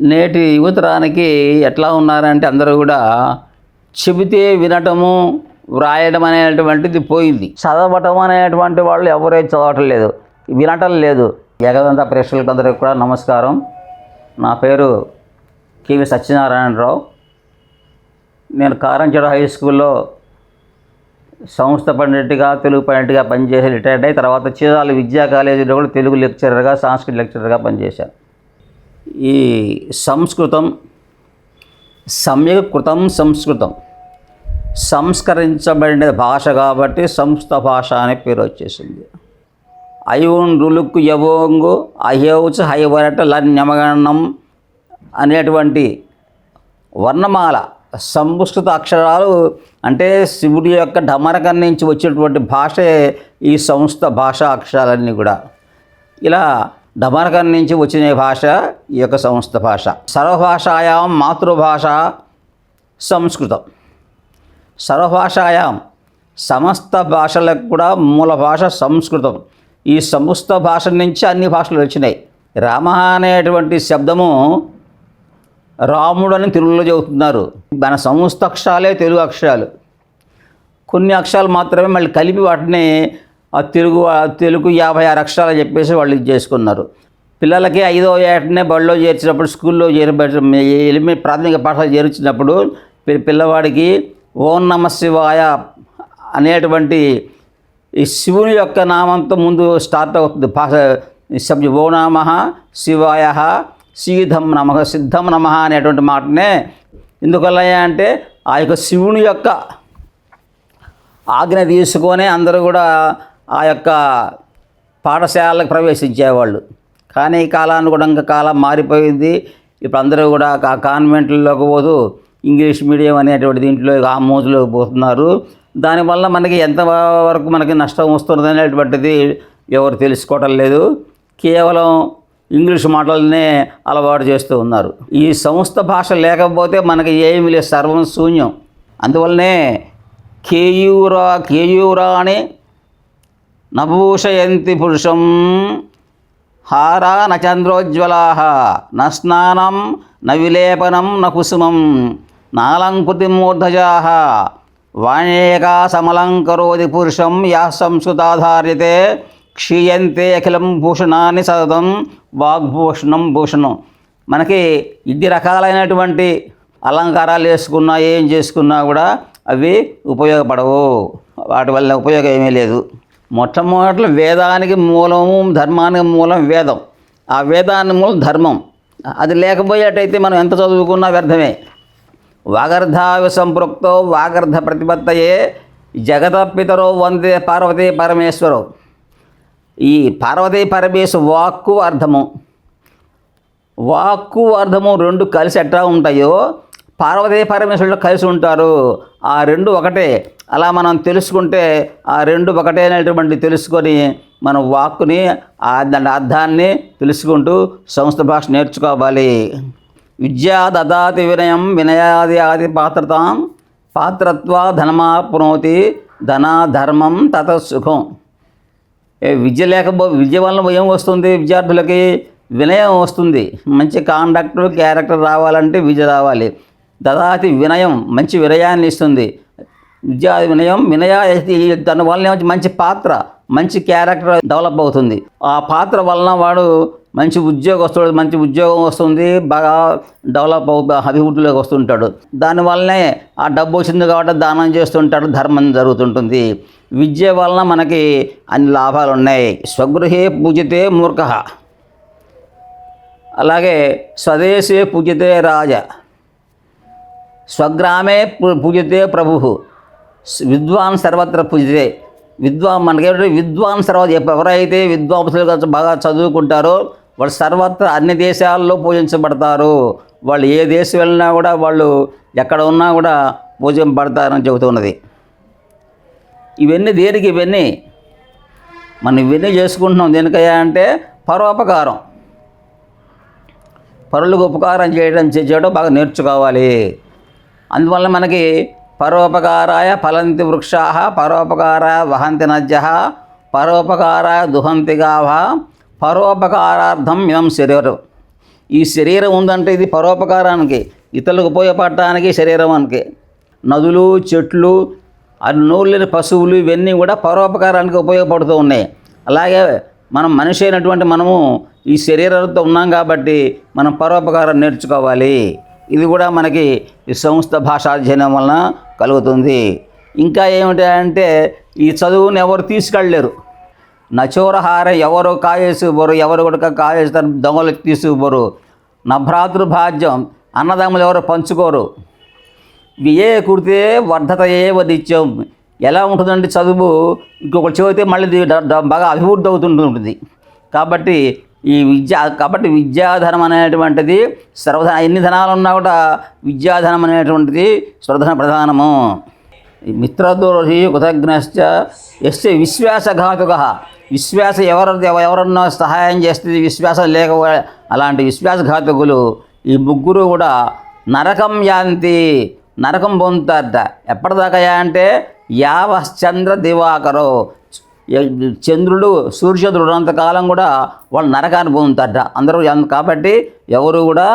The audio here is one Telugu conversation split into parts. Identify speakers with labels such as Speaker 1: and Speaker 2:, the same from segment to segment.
Speaker 1: నేటి యువతరానికి ఎట్లా ఉన్నారంటే అందరూ కూడా చెబితే వినటము వ్రాయడం అనేటువంటిది పోయింది. చదవటం అనేటువంటి వాళ్ళు ఎవరైతే చదవటం లేదు, వినటం లేదు. ఏకదంత ప్రేక్షకులకు అందరికీ కూడా నమస్కారం. నా పేరు కేవి సత్యనారాయణరావు. నేను కారంచేడు హై స్కూల్లో సంస్థ పండిట్గా తెలుగు పండిట్గా పనిచేసి రిటైర్డ్ అయ్యి తర్వాత చీరాల విద్యా కాలేజీలో కూడా తెలుగు లెక్చరర్గా సంస్కృత లెక్చరర్గా పనిచేశాను. ఈ సంస్కృతం సమ్యకృతం సంస్కృతం సంస్కరించబడిన భాష కాబట్టి సంస్కృత భాష అనే పేరు వచ్చేసింది. అయున్ రులుక్కు యవోంగు అహ్యౌచ హైవరట లన్యమగణం అనేటువంటి వర్ణమాల సంస్కృత అక్షరాలు అంటే శివుడి యొక్క ఢమరకం నుంచి వచ్చేటువంటి భాషే ఈ సంస్కృత భాషా అక్షరాలన్నీ కూడా. ఇలా ఢమరకం నుంచి వచ్చిన భాష ఈ యొక్క సంస్కృత భాష. సర్వభాషాయాం మాతృభాష సంస్కృతం. సర్వభాషాయాం సమస్త భాషలకు కూడా మూల భాష సంస్కృతం. ఈ సంస్కృత భాష నుంచి అన్ని భాషలు వచ్చినాయి. రామ అనేటువంటి శబ్దము రాముడు అని తెలుగులో చెబుతున్నారు. మన సంస్కృత అక్షరాలే తెలుగు అక్షరాలు. కొన్ని అక్షరాలు మాత్రమే మళ్ళీ కలిపి వాటిని తెలుగు 56 అక్షరాలు చెప్పేసి వాళ్ళు ఇది చేసుకున్నారు. పిల్లలకి 5వ ఏటనే బడిలో చేర్చినప్పుడు స్కూల్లో ప్రాథమిక పాఠశాల చేర్చినప్పుడు పిల్లవాడికి ఓం నమ శివాయ అనేటువంటి ఈ శివుని యొక్క నామంతో ముందు స్టార్ట్ అవుతుంది భాష శబ్దం. ఓ నమః శివాయ సిద్ధం నమః సిద్ధం నమః అనేటువంటి మాటనే ఎందువల్ల అంటే ఆ యొక్క శివుని యొక్క ఆజ్ఞ తీసుకొని అందరూ కూడా ఆ యొక్క పాఠశాలకు ప్రవేశించేవాళ్ళు. కానీ కాలానుగుణంగా కాలం మారిపోయింది. ఇప్పుడు అందరూ కూడా ఆ కాన్వెంట్లలోకి పోతూ ఇంగ్లీష్ మీడియం అనేటువంటి దీంట్లో ఆ మోజులోకి పోతున్నారు. దానివల్ల మనకి ఎంతవరకు మనకి నష్టం వస్తున్నది అనేటువంటిది ఎవరు తెలుసుకోవటం లేదు. కేవలం ఇంగ్లీష్ మాటలనే అలవాటు చేస్తూ ఉన్నారు. ఈ సంస్కృత భాష లేకపోతే మనకి ఏమీ లేదు, సర్వం శూన్యం. అందువల్లనే కేయూరాణి నభూషయంతి పురుషం హారా న చంద్రోజ్వలా న స్నానం న విలేపనం న కుసుమం నాలంకృతి మూర్ధజా వాణేకా సమలంకరోది పురుషం యా సంస్కృతాధార్యతే క్షీయంతే అఖిలం భూషణాన్ని సతతం వాగ్భూషణం భూషణం. మనకి ఇన్ని రకాలైనటువంటి అలంకారాలు వేసుకున్నా ఏం చేసుకున్నా కూడా అవి ఉపయోగపడవు. వాటి వల్ల ఉపయోగం ఏమీ లేదు. మొట్టమొదటి వేదానికి మూలము ధర్మానికి మూలం వేదం. ఆ వేదానికి మూలం ధర్మం. అది లేకపోయేటైతే మనం ఎంత చదువుకున్నా వ్యర్థమే. వాగర్ధావి సంపృక్తో వాగర్ధ ప్రతిపత్తయే జగత పితరో వందే పార్వతీ పరమేశ్వరో. ఈ పార్వతీ పరమేశ్వర వాక్కు అర్థము రెండు కలిసి ఎట్లా ఉంటాయో పార్వతీ పరమేశ్వరుడు కలిసి ఉంటారు. ఆ రెండు ఒకటే. అలా మనం తెలుసుకుంటే ఆ రెండు ఒకటే అనేటువంటి తెలుసుకొని మనం వాక్కుని దాని అర్థాన్ని తెలుసుకుంటూ సంస్కృత భాష నేర్చుకోవాలి. విద్యా దదాతి వినయం వినయాది ఆది పాత్రతాం పాత్రత్వ ధనమాప్నోతి ధనా ధర్మం తత సుఖం. విద్య వలన ఏం వస్తుంది? విద్యార్థులకి వినయం వస్తుంది. మంచి క్యారెక్టర్ రావాలంటే విద్య రావాలి. దదాతి వినయం మంచి వినయాన్ని ఇస్తుంది. విద్యా వినయం దానివల్ల మంచి పాత్ర మంచి క్యారెక్టర్ డెవలప్ అవుతుంది. ఆ పాత్ర వలన వాడు మంచి ఉద్యోగం వస్తుంది. బాగా డెవలప్ అభివృద్ధిలోకి వస్తుంటాడు. దానివల్లనే ఆ డబ్బు వచ్చింది కాబట్టి దానం చేస్తుంటాడు, ధర్మం జరుగుతుంటుంది. విద్య వలన మనకి అన్ని లాభాలు ఉన్నాయి. స్వగృహే పూజితే మూర్ఖ, అలాగే స్వదేశే పూజితే రాజ, స్వగ్రామే పూజితే ప్రభు, విద్వాన్ సర్వత్ర పూజితే. మనకేంటంటే విద్వాన్ ఎవరైతే విద్వాంసులు బాగా చదువుకుంటారో వాళ్ళు సర్వత్ర అన్ని దేశాల్లో పూజించబడతారు. వాళ్ళు ఏ దేశం వెళ్ళినా కూడా వాళ్ళు ఎక్కడ ఉన్నా కూడా పూజింపబడతారని చెబుతున్నది. ఇవన్నీ దేనికి? మనం ఇవన్నీ చేసుకుంటున్నాం దేనికయ్యా అంటే పరోపకారం. పరులకు ఉపకారం చేయడం బాగా నేర్చుకోవాలి. అందువల్ల మనకి పరోపకారాయ ఫలంతి వృక్షాః పరోపకారాయ వహంతి నద్యః పరోపకారాయ దుహంతి గావః పరోపకారార్థం ఇదం శరీరం. ఈ శరీరం ఉందంటే ఇది పరోపకారానికి, ఇతరులకు ఉపయోగపడటానికి శరీరానికి. నదులు, చెట్లు, నోళ్ళని పశువులు ఇవన్నీ కూడా పరోపకారానికి ఉపయోగపడుతూ ఉన్నాయి. అలాగే మనం మనిషి అయినటువంటి మనము ఈ శరీరంతో ఉన్నాం కాబట్టి మనం పరోపకారం నేర్చుకోవాలి. ఇది కూడా మనకి ఈ సంస్థ భాషాధ్యయనం వలన కలుగుతుంది. ఇంకా ఏమిటి అంటే ఈ చదువుని ఎవరు తీసుకెళ్ళలేరు. నచోరహారం ఎవరు కాయేసుకుపోరు, ఎవరు కూడా కాయేస్తారు, దొంగలు తీసుకుపోరు. నభ్రాతృభాజ్యం అన్నదమ్ములు ఎవరు పంచుకోరు. వియే కుడితే వర్ధతయే వదిత్యం. ఎలా ఉంటుందంటే చదువు ఇంకొకటి చదివితే మళ్ళీ బాగా అభివృద్ధి అవుతుంటుంది. కాబట్టి విద్యాధనం అనేటువంటిది సర్వధన, ఎన్ని ధనాలు ఉన్నా కూడా విద్యాధనం అనేటువంటిది సర్వధన ప్రధానము. మిత్రద్రోహి కృతజ్ఞశ్చ ఎస్య విశ్వాసఘాతుక. విశ్వాసం ఎవరన్నా సహాయం చేస్తే విశ్వాసం లేక అలాంటి విశ్వాసఘాతకులు ఈ ముగ్గురు కూడా నరకం యాంతి, నరకం పొందుతారట. ఎప్పటిదాకా అంటే యావశ్చంద్ర దివాకరో, చంద్రుడు సూర్యచంద్రుడు అంతకాలం కూడా వాళ్ళు నరకాన్ని పొందుతారట అందరూ. కాబట్టి ఎవరు కూడా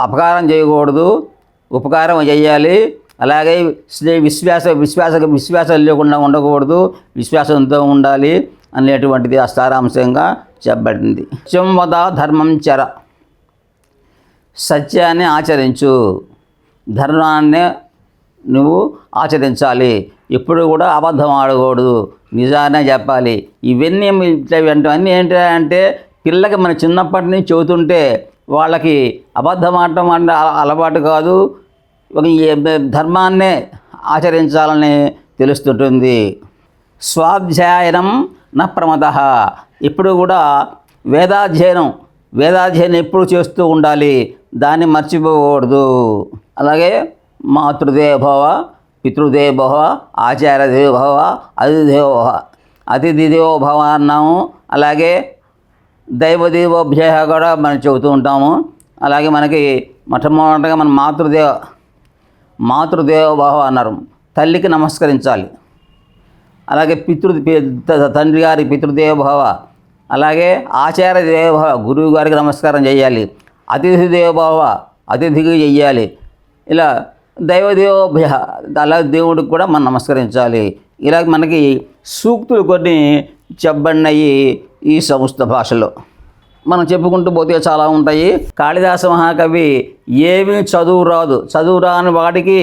Speaker 1: అపకారం చేయకూడదు, ఉపకారం చేయాలి. అలాగే విశ్వాసం లేకుండా ఉండకూడదు, విశ్వాసంతో ఉండాలి అనేటువంటిది ఆ సారాంశంగా చెప్పబడింది. సత్యం వద ధర్మం చర, సత్యాన్ని ఆచరించు, ధర్మాన్ని నువ్వు ఆచరించాలి. ఎప్పుడు కూడా అబద్ధం ఆడకూడదు, నిజాన్నే చెప్పాలి. ఇవన్నీ ఇవన్నీ ఏంటంటే పిల్లకి మన చిన్నప్పటి నుంచి చెబుతుంటే వాళ్ళకి అబద్ధం ఆడటం అంటే అలవాటు కాదు, ధర్మాన్నే ఆచరించాలని తెలుస్తుంటుంది. స్వాధ్యాయనం న ప్రమదః. ఇప్పుడు కూడా వేదాధ్యయనం ఎప్పుడు చేస్తూ ఉండాలి, దాన్ని మర్చిపోకూడదు. అలాగే మాతృదేవో భవ, పితృదేవో భవ, ఆచార్యదేవో భవ, అతిథిదేవో భవ అన్నాము. అలాగే దైవదేవోభ్య కూడా మనం చెబుతూ ఉంటాము. అలాగే మనకి మొట్టమొదటిగా మన మాతృదేవో భవ అన్నారు, తల్లికి నమస్కరించాలి. అలాగే తండ్రి గారి పితృదేవో భవ, అలాగే ఆచార్య దేవో భవ, గురువు గారికి నమస్కారం చేయాలి. అతిథి దేవో భవ, అతిథికి చెయ్యాలి. ఇలా దైవదేవోభ్య, అలా దేవుడికి కూడా మనం నమస్కరించాలి. ఇలా మనకి సూక్తులు కొన్ని చెప్పబడినాయి ఈ సంస్కృత భాషలో. మనం చెప్పుకుంటూ పోతే చాలా ఉంటాయి. కాళిదాస మహాకవి ఏమీ చదువు రాని వాడికి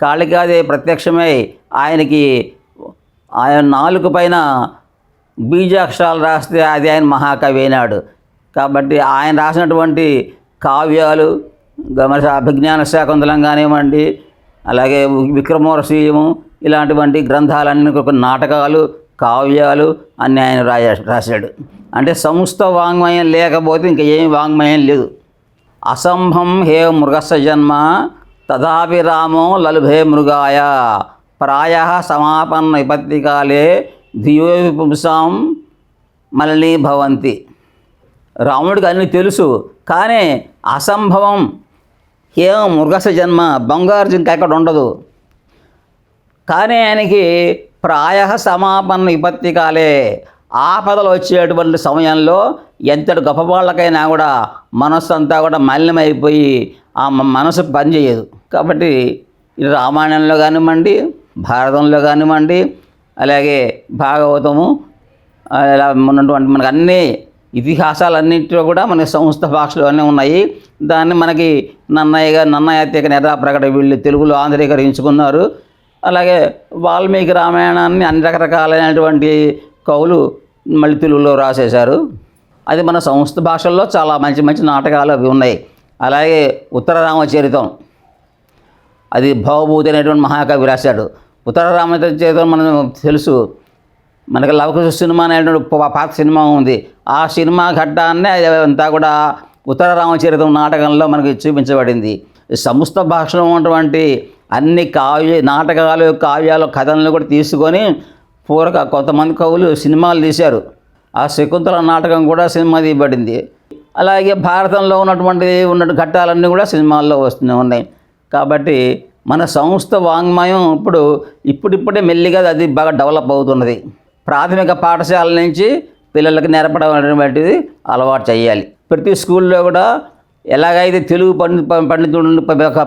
Speaker 1: కాళికాదే ప్రత్యక్షమై ఆయనకి ఆయన నాలుక పైన బీజాక్షరాలు రాస్తే అది ఆయన మహాకవి అయినాడు. కాబట్టి ఆయన రాసినటువంటి కావ్యాలు అభిజ్ఞాన శాకుంతలం కానివ్వండి, అలాగే విక్రమోర్వశీయము, ఇలాంటివంటి గ్రంథాలన్నీ నాటకాలు, కావ్యాలు అన్నీ ఆయన రాశాడు. అంటే సంస్థ వాంగ్మయం లేకపోతే ఇంకా ఏమి వాంగ్మయం లేదు. అసంభం హే మృగస్య జన్మ తథాపి రామో లలుభే మృగాయ ప్రాయ సమాపన్న విపత్తికాలే ధియోపి పుంసాం మలినీ భవంతి. రాముడికి అన్నీ తెలుసు, కానీ అసంభవం ఏం మృగస్య జన్మ, బంగారు జింక ఎక్కడ ఉండదు. కానీ ఆయనకి ప్రాయ సమాపన్న విపత్తికాలే, ఆపదలు వచ్చేటువంటి సమయంలో ఎంతటి గొప్ప వాళ్ళకైనా కూడా మనస్సు అంతా కూడా మలినమైపోయి ఆ మనసు పనిచేయదు. కాబట్టి ఇది రామాయణంలో కానివ్వండి, భారతంలో కానివ్వండి, అలాగే భాగవతము, ఇలా ఉన్నటువంటి మనకు అన్నీ ఇతిహాసాలన్నింటిలో కూడా మన సంస్కృత భాషలోనే ఉన్నాయి. దాన్ని మనకి నన్నయ్య నిరాప్రకట వీళ్ళు తెలుగులో ఆంధ్రీకరించుకున్నారు. అలాగే వాల్మీకి రామాయణాన్ని అన్ని రకరకాలైనటువంటి కవులు మళ్ళీ తెలుగులో రాసేశారు. అది మన సంస్కృత భాషల్లో చాలా మంచి మంచి నాటకాలు అవి ఉన్నాయి. అలాగే ఉత్తర రామచరితం, అది భవభూతి అనేటువంటి మహాకవి రాశాడు. ఉత్తర రామచరితం మనం తెలుసు, మనకి లవకుశ సినిమా అనేటువంటి పాత సినిమా ఉంది. ఆ సినిమా ఘట్టాన్ని అంతా కూడా ఉత్తర రామచరితం నాటకంలో మనకి చూపించబడింది. సంస్కృత భాషలో ఉన్నటువంటి అన్ని నాటకాలు, కావ్యాలు, కథలను కూడా తీసుకొని కొంతమంది కవులు సినిమాలు తీశారు. ఆ శకుంతల నాటకం కూడా సినిమా తీయబడింది. అలాగే భారతంలో ఉన్న ఘట్టాలన్నీ కూడా సినిమాల్లో వస్తూనే ఉన్నాయి. కాబట్టి మన సంస్కృత వాంగ్మయం ఇప్పుడిప్పుడే మెల్లిగా అది బాగా డెవలప్ అవుతున్నది. ప్రాథమిక పాఠశాల నుంచి పిల్లలకి నేర్పడం అనేటువంటిది అలవాటు చేయాలి. ప్రతి స్కూల్లో కూడా ఎలాగైతే తెలుగు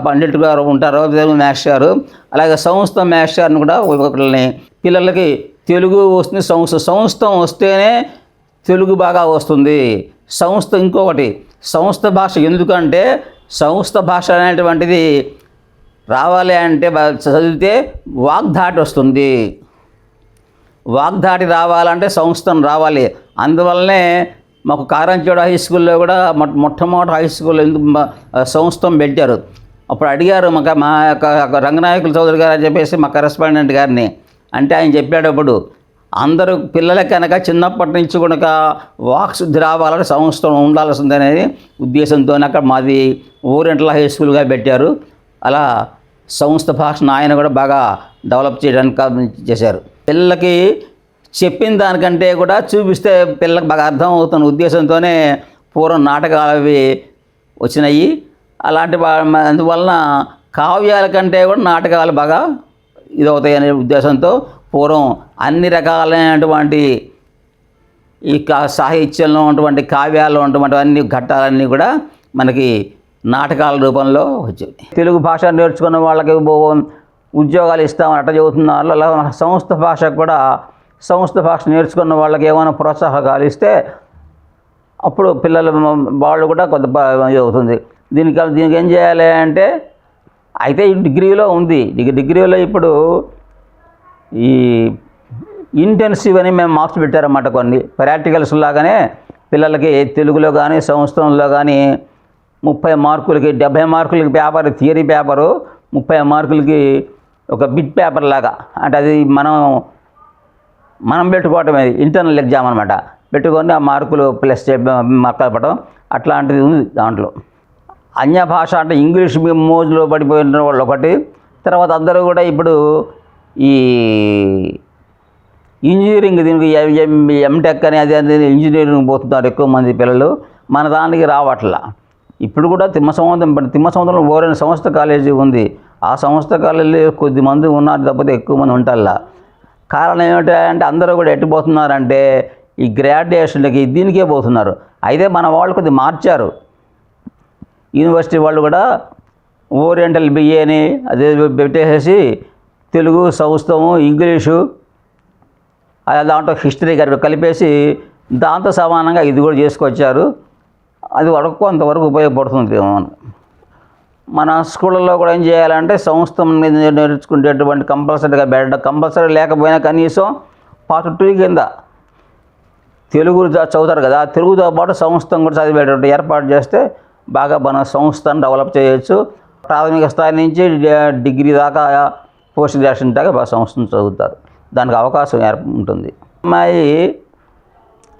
Speaker 1: పండితుడు గారు ఉంటారో తెలుగు మాస్టర్ గారు, అలాగే సంస్కృతం మాస్టర్ గారిని కూడా ఒకరిని పిల్లలకి తెలుగు వస్తుంది, సంస్కృతం వస్తేనే తెలుగు బాగా వస్తుంది. ఇంకొకటి సంస్కృత భాష, ఎందుకంటే సంస్కృత భాష అనేటువంటిది రావాలి అంటే చదివితే వాగ్ధాటి వస్తుంది. వాగ్ధాటి రావాలంటే సంస్కృతం రావాలి. అందువల్లనే మాకు కారంచేడు హై స్కూల్లో కూడా మొట్టమొదటి హై స్కూల్లో ఎందుకు సంస్కృతం పెట్టారు. అప్పుడు అడిగారు మా యొక్క రంగనాయకుల చౌదరి గారు అని చెప్పేసి మా కరెస్పాండెంట్ గారిని. అంటే ఆయన చెప్పేటప్పుడు అందరూ పిల్లలకి కనుక చిన్నప్పటి నుంచి కనుక వాక్శుద్ధి రావాలంటే సంస్కృతం ఉండాల్సింది అనేది ఉద్దేశంతో అక్కడ మాది ఓరియంటల్ హై స్కూల్గా పెట్టారు. అలా సంస్కృత భాషను ఆయన కూడా బాగా డెవలప్ చేయడానికి చేశారు. పిల్లలకి చెప్పిన దానికంటే కూడా చూపిస్తే పిల్లలకు బాగా అర్థం అవుతున్న ఉద్దేశంతోనే పూర్వం నాటకాలు అవి వచ్చినాయి. అలాంటి అందువలన కావ్యాల కంటే కూడా నాటకాలు బాగా ఇదవుతాయి అనే ఉద్దేశంతో పూర్వం అన్ని రకాలైనటువంటి ఈ సాహిత్యంలో ఉన్నటువంటి కావ్యాల్లో ఉన్నటువంటి అన్ని ఘట్టాలన్నీ కూడా మనకి నాటకాల రూపంలో వచ్చాయి. తెలుగు భాష నేర్చుకున్న వాళ్ళకి ఉద్యోగాలు ఇస్తామని అట్ట చెబుతున్నారు. అలా సంస్కృత భాషకు కూడా సంస్కృత భాష నేర్చుకున్న వాళ్ళకి ఏమైనా ప్రోత్సాహకాలు ఇస్తే అప్పుడు పిల్లలు వాళ్ళు కూడా కొంత అవుతుంది. దీనికి ఏం చేయాలి అంటే, అయితే డిగ్రీలో ఉంది, డిగ్రీలో ఇప్పుడు ఈ ఇంటెన్సివ్ అని మేము మార్క్స్ పెట్టారన్నమాట. కొన్ని ప్రాక్టికల్స్ లాగానే పిల్లలకి తెలుగులో కానీ సంస్కృతంలో కానీ 30 మార్కులకి 70 మార్కులకి పేపర్, థియరీ పేపరు, 30 మార్కులకి ఒక బిట్ పేపర్ లాగా, అంటే అది మనం పెట్టుకోవటం, ఇంటర్నల్ ఎగ్జామ్ అనమాట. పెట్టుకొని ఆ మార్కులు ప్లస్ మార్కులు అట్లాంటిది ఉంది దాంట్లో. అన్య భాష అంటే ఇంగ్లీష్ మోజులో పడిపోయిన వాళ్ళు ఒకటి. తర్వాత అందరూ కూడా ఇప్పుడు ఈ ఇంజనీరింగ్, దీనికి ఎంటెక్ అని అది ఇంజనీరింగ్ పోతున్నారు ఎక్కువ మంది పిల్లలు. మన దానికి రావట్లా. ఇప్పుడు కూడా తిమ్మసముద్రంలో ఓరైన సంస్థ కాలేజీ ఉంది. ఆ సంస్థ కాలేజీలో కొద్ది మంది ఉన్నారు తప్పితే ఎక్కువ మంది ఉంటారులా. కారణం ఏమిటంటే అందరూ కూడా ఎట్టిపోతున్నారంటే ఈ గ్రాడ్యుయేషన్లకి దీనికే పోతున్నారు. అయితే మన వాళ్ళు కొద్దిగా మార్చారు. యూనివర్సిటీ వాళ్ళు కూడా ఓరియంటల్ బిఏని అదే పెట్టేసేసి తెలుగు, సంస్కృతము, ఇంగ్లీషు, దాంట్లో హిస్టరీ గారు కలిపేసి దాంతో సమానంగా ఇది కూడా చేసుకొచ్చారు. అది వరకు కొంతవరకు ఉపయోగపడుతుంది. మన స్కూళ్ళల్లో కూడా ఏం చేయాలంటే సంస్కృతం నేర్చుకునేటువంటి కంపల్సరీగా పెట్టడం, కంపల్సరీ లేకపోయినా కనీసం పార్ట్ 2 కింద తెలుగు చదువుతారు కదా, తెలుగుతో పాటు సంస్కృతం కూడా చదివేటట్టు ఏర్పాటు చేస్తే బాగా మన సంస్థను డెవలప్ చేయొచ్చు. ప్రాథమిక స్థాయి నుంచి డిగ్రీ దాకా, పోస్ట్ గ్రాడ్యుయేషన్ దాకా బాగా సంస్థను చదువుతారు. దానికి అవకాశం ఉంటుంది.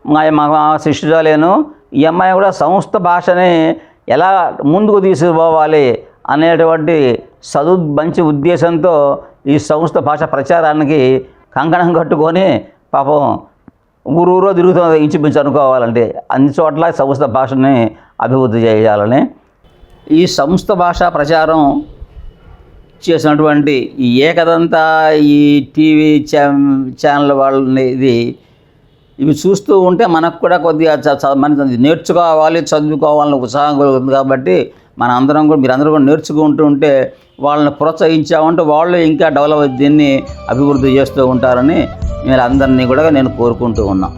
Speaker 1: మా శిష్యురాలేను, ఈ అమ్మాయి కూడా సంస్కృత భాషని ఎలా ముందుకు తీసుకుపోవాలి అనేటువంటి మంచి ఉద్దేశంతో ఈ సంస్కృత భాష ప్రచారానికి కంకణం కట్టుకొని పాపం ఊరూరో తిరుగుతుంది. ఇంచుమించు అనుకోవాలంటే అన్ని చోట్ల సంస్కృత భాషని అభివృద్ధి చేయాలని ఈ సంస్కృత భాష ప్రచారం చేసినటువంటి ఈ ఏకదంత ఈ టీవీ ఛానల్ వాళ్ళని ఇవి చూస్తూ ఉంటే మనకు కూడా కొద్దిగా మన నేర్చుకోవాలి, చదువుకోవాలని ఉత్సాహం కలుగుతుంది. కాబట్టి మీరందరూ కూడా నేర్చుకుంటూ ఉంటే వాళ్ళని ప్రోత్సహించామంటే వాళ్ళు ఇంకా దీన్ని అభివృద్ధి చేస్తూ ఉంటారని అందరినీ కూడా నేను కోరుకుంటూ ఉన్నాను.